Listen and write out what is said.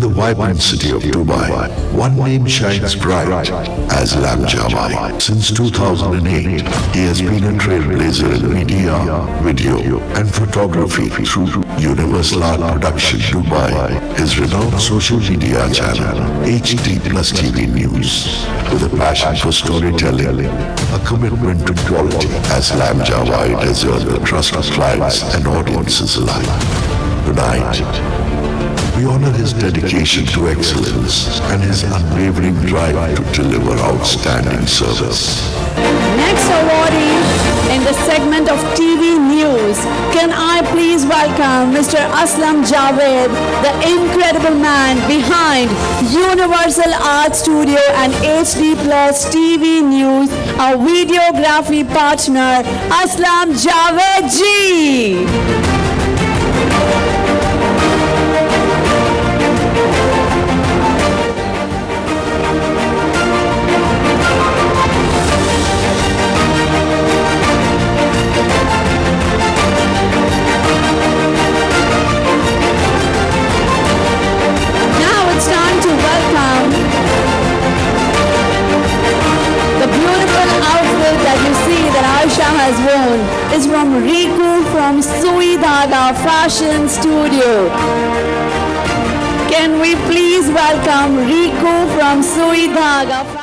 the vibrant city of Dubai, one name shines bright as Lam Jamai. Since 2008, he has been a trailblazer in media, video, and photography through Universal Art Production Dubai, his renowned social media channel, HD Plus TV News. With a passion for storytelling, a commitment to quality, as Lam Jamai has earned the trust of clients and audiences alike. Tonight, we honor his dedication to excellence and his unwavering drive to deliver outstanding service. Next awardee in the segment of TV News, can I please welcome Mr. Aslam Javed, the incredible man behind Universal Art Studio and HD Plus TV News, our videography partner, Aslam Javed ji. Has worn is from Riku from Sui Dhaga Fashion Studio. Can we please welcome Riku from Sui Dhaga?